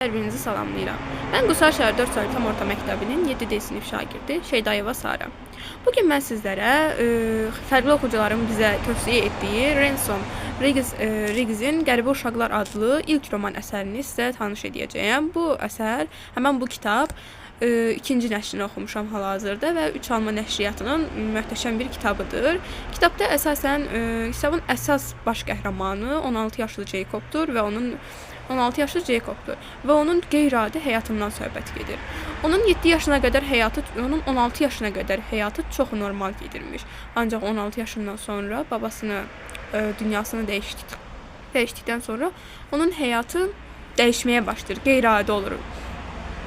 Hər birinizi salamlayıram. Mən Qusar şəhər 4 saylı tam orta məktəbinin 7D sinif şagirdi Şeydayeva Sara. Bugün mən sizlərə fərqli oxucuların bizə tövsiyə etdiyi Ransom Riggs'in Qəribə Uşaqlar adlı ilk roman əsərini sizə tanış edəcəyəm. Bu əsər, həmən bu kitab ikinci nəşrini oxumuşam hal-hazırda və 3 alma nəşriyyatının möhtəşəm bir kitabıdır. Kitabda əsasən kitabın əsas baş qəhrəmanı 16 yaşlı Jacobdur və onun 16 yaşlı Jacobdur və onun qeyri-adi həyatından söhbət gedir. Onun 7 yaşına qədər həyatı, onun 16 yaşına qədər həyatı çox normal gedirmiş. Ancaq 16 yaşından sonra babasını, dünyasını dəyişdikdən sonra onun həyatı dəyişməyə başlayır, qeyri-adi olur.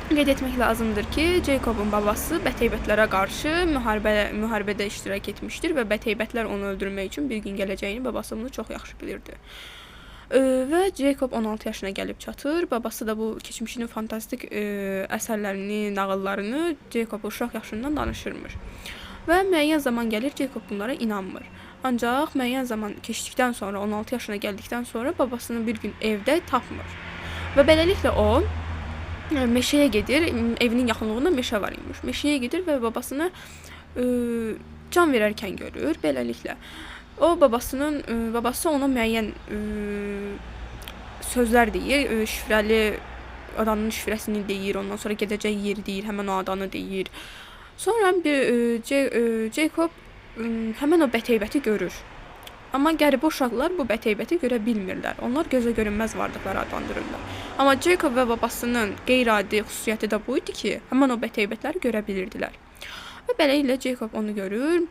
Qeyd etmək lazımdır ki, Jacob'un babası bəteybətlərə qarşı müharibədə iştirak etmişdir və bəteybətlər onu öldürmək üçün bir gün gələcəyini babası bunu çox yaxşı bilirdi. Və Jacob 16 yaşına gəlib çatır. Babası da bu keçmişinin fantastik əsərlərini, nağıllarını Jacob uşaq yaşından danışırmış. Və müəyyən zaman gəlir, Jacob bunlara inanmır. Ancaq müəyyən zaman keçdikdən sonra, 16 yaşına gəldikdən sonra babasını bir gün evdə tapmır. Və beləliklə o meşəyə gedir, evinin yaxınlığında meşə var imiş. Meşəyə gedir və babasını can verərkən görür. Beləliklə babası ona müəyyən sözlər deyir, şifrəli adanın şifrəsini deyir, ondan sonra gedəcək yeri deyir, həmən o adanı deyir. Sonra Jacob həmən o bəteybəti görür. Amma qəribə uşaqlar bu bəteybəti görə bilmirlər. Onlar gözə görünməz varlıqlar adlandırırlar. Amma Jacob və babasının qeyri-adi xüsusiyyəti də bu idi ki, həmən o bəteyətləri görə bilirdilər. Və beləliklə Jacob onu görür,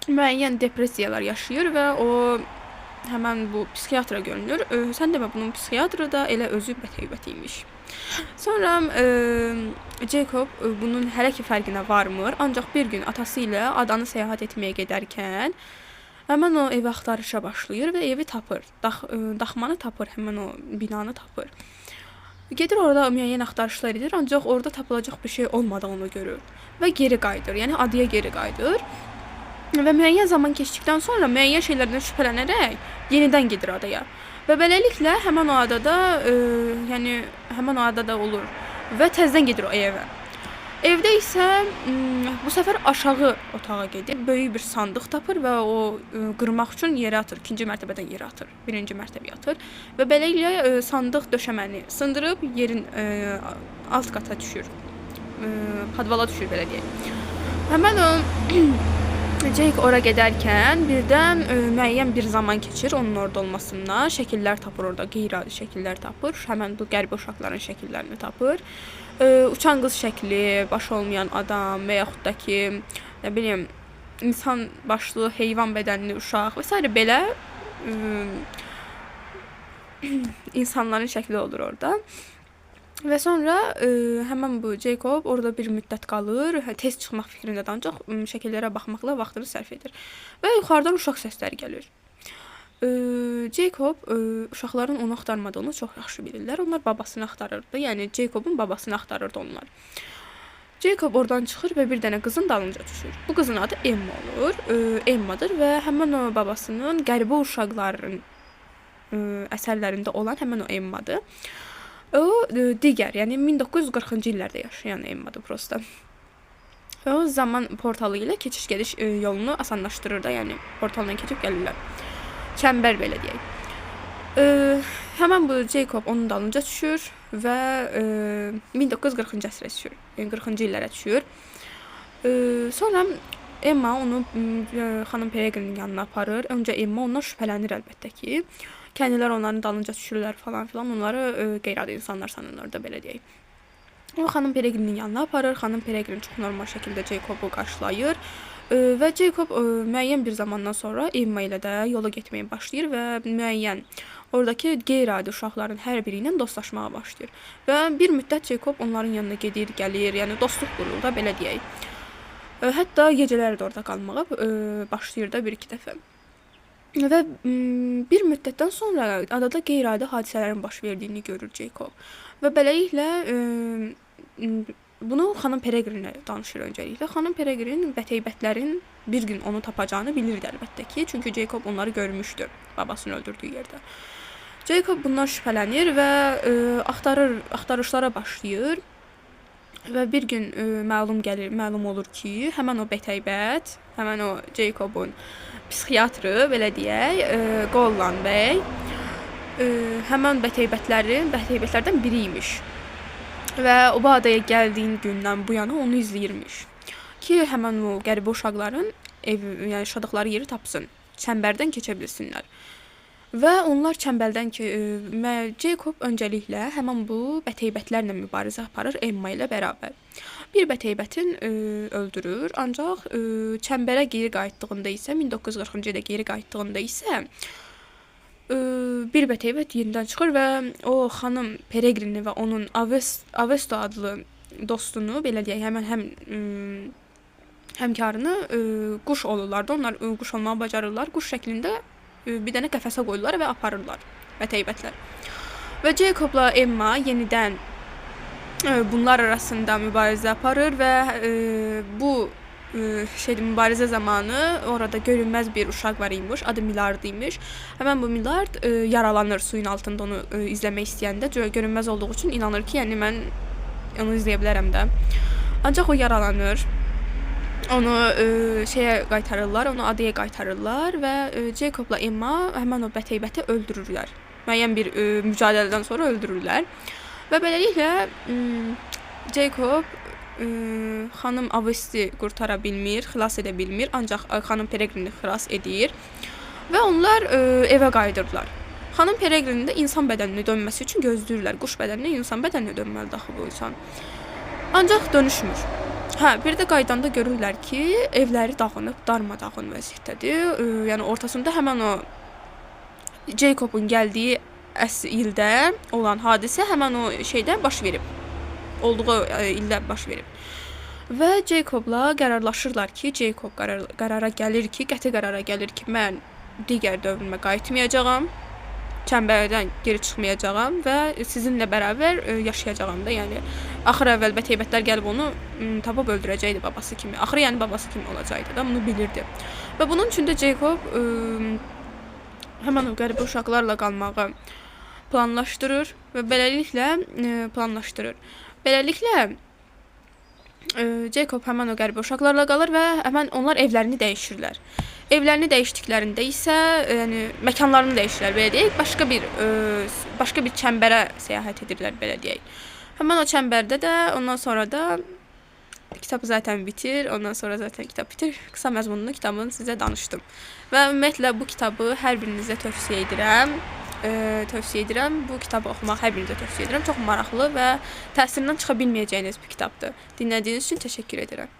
müəyyən depressiyalar yaşayır və o həmən bu psixiatra görünür. Sən demə, bunun psixiatrı da elə özü bəteybət imiş. Sonra Jacob bunun hələ ki fərqinə varmır, ancaq bir gün atası ilə adanı səyahət etməyə gedərkən həmən o evi axtarışa başlayır və evi tapır. Daxmanı tapır, həmən o binanı tapır. Gedir orada müəyyən axtarışlar edir, ancaq orada tapılacaq bir şey olmadığını görür və geri qayıdır, yəni adaya geri qayıdır. Və müəyyən zaman keçdikdən sonra müəyyən şeylərdən şübhələnərək yenidən gedir adaya. Və beləliklə həmən o adada olur və təzədən gedir o evə. Evdə isə bu səfər aşağı otağa gedir. Böyük bir sandıq tapır və o qırmaq üçün yerə atır. 2-ci mərtəbədən yerə atır. 1-ci mərtəbəyə atır. Və beləliklə sandıq döşəməni sındırıb yerin alt qata düşür. Podvala düşür, belə deyək. Həmən o Jake ora gedərkən birdən müəyyən bir zaman keçir onun orada olmasından. Şəkillər tapır orada, qeyri-adi şəkillər tapır. Həmən bu qəribə uşaqların şəkillərini tapır. Uçan qız şəkli, başı olmayan adam və yaxud da ki, nə bilim, insan başlı, heyvan bədənli uşaq və s. belə insanların şəkli olur orada. Və sonra həmən bu Jacob orada bir müddət qalır, tez çıxmaq fikrindədir, ancaq şəkillərə baxmaqla vaxtını sərf edir. Və yuxarıdan uşaq səsləri gəlir. Jacob uşaqların onu axtarmadığını çox yaxşı bilirlər. Onlar babasını axtarırdı, yəni Jacob'un babasını axtarırdı onlar. Jacob oradan çıxır və bir dənə qızın dalınca düşür. Bu qızın adı Emma olur, Emmadır və həmən o babasının Qəribə Uşaqların əsərlərində olan həmən o Emmadır. O digər, yəni 1940-cı illərdə yaşayan Emmadır prosta. O zaman portalı ilə keçiş-gediş yolunu asanlaşdırır da, yəni portaldan keçib gəlirlər. Çəmbər belə deyək. Həmən bu Jacob onun dalınca düşür və 1940-cı əsrə düşür, yəni 40-cı illərə düşür. Sonra Emma onu xanım Peregrine'in yanına aparır. Öncə Emma ondan şübhələnir əlbəttə ki. Kəndilər onların dalınca düşürlər falan filan. Onları qeyri-adi insanlar sanırlar da, belə deyək. O xanım Peregrine'in yanına aparır. Xanım Peregrine çox normal şəkildə Jacob'u qarşılayır. Və Jacob müəyyən bir zamandan sonra Emma ilə də yola getməyə başlayır və müəyyən oradakı qeyri-adi uşaqların hər biri ilə dostlaşmağa başlayır. Və bir müddət Jacob onların yanına gedir, gəlir, yəni dostluq qurur da, belə deyək. Hətta gecələri də orada qalmağa başlayır da bir-iki dəfə. Və bir müddətdən sonra adada qeyri-adi hadisələrin baş verdiyini görür Jacob. Və beləliklə bunu xanım Peregrine danışır öncəliklə. Xanım Peregrine bəteybətlərin bir gün onu tapacağını bilirdi əlbəttə ki, çünki Jacob onları görmüşdü babasını öldürdüyü yerdə. Jacob bundan şübhələnir və axtarışlara başlayır. Və bir gün məlum olur ki, həmən o bətəybət, həmən o Jacobun psixiatrı, belə deyək, Gollan bəy, həmən bətəybətlərdən biri imiş. Və o bu adaya gəldiyin gündən bu yana onu izləyirmiş ki, həmən o qəribə uşaqların yəni yaşadıkları yeri tapsın, çəmbərdən keçə bilsinlər. Və onlar çəmbəldən ki, Jacob öncəliklə həmən bu bətəybətlərlə mübarizə aparır Emma ilə bərabər. Bir bətəybətin öldürür, ancaq çəmbərə geri qayıtdığında isə 1940-cı ildə geri qayıtdığında isə bir bətəybət yenidən çıxır və o xanım Peregrini və onun Avesto adlı dostunu, belə deyək, həmkarını quş olurlar da, onlar quş olmağı bacarırlar. Quş şəklində bir dənə qəfəsə qoyurlar və aparırlar bətəybətlər. Və Jacobla Emma yenidən bunlar arasında mübarizə aparır və bu mübarizə zamanı orada görünməz bir uşaq var imiş, adı Millard imiş. Həmən bu Millard yaralanır suyun altında onu izləmək istəyəndə. Görünməz olduğu üçün inanır ki, yəni mən onu izləyə bilərəm də. Ancaq o yaralanır. Onu qaytarırlar, onu adaya qaytarırlar və Jacobla Emma həmən o bətəybəti öldürürlər. Müəyyən bir mücadilədən sonra öldürürlər. Və beləliklə Jacob xanım Avesti qurtara bilmir, xilas edə bilmir, ancaq xanım Peregrini xilas edir və onlar evə qayıdırlar. Xanım Peregrini də insan bədəninə dönməsi üçün gözləyirlər. Quş bədəninə insan bədəninə dönməlidir axı bu insan. Ancaq dönüşmür. Bir də qaydanda görürlər ki, evləri dağınıb, darmadağın vəziyyətdədir. Yəni ortasında həmən o Jacobun gəldiyi ildə olan hadisə həmən o şeydə baş verib. Olduğu ildə baş verib. Və Jacobla qərarlaşırlar ki, Jacob qərara gəlir ki, mən digər dövrümə qayıtmayacağam, çəmbərdən geri çıxmayacağam və sizinlə bərabər yaşayacağam da, yəni axır əvvəl bətəybətlər gəlib onu tapıb öldürəcəkdi babası kimi. Axırı yəni babası kimi olacaqdı da, bunu bilirdi. Və bunun üçün də Jacob həmən o qəribə uşaqlarla qalmağı planlaşdırır və beləliklə Jacob həmən o qəribə uşaqlarla qalır və həmən onlar evlərini dəyişirlər. Evlərini dəyişdiklərində isə, yəni məkanlarını dəyişirlər, belə deyək, başqa bir çəmbərə səyahət edirlər, belə deyək. Həmən o çəmbərdə də ondan sonra da kitabı zaten bitir, ondan sonra zaten kitab bitir. Qısa məzmununu kitabın sizə danışdım. Və ümumiyyətlə bu kitabı hər birinizə tövsiyə edirəm. Bu kitabı oxumaq hər birinizə tövsiyə edirəm. Çox maraqlı və təsirindən çıxa bilməyəcəyiniz bir kitabdır. Dinlədiyiniz üçün təşəkkür edirəm.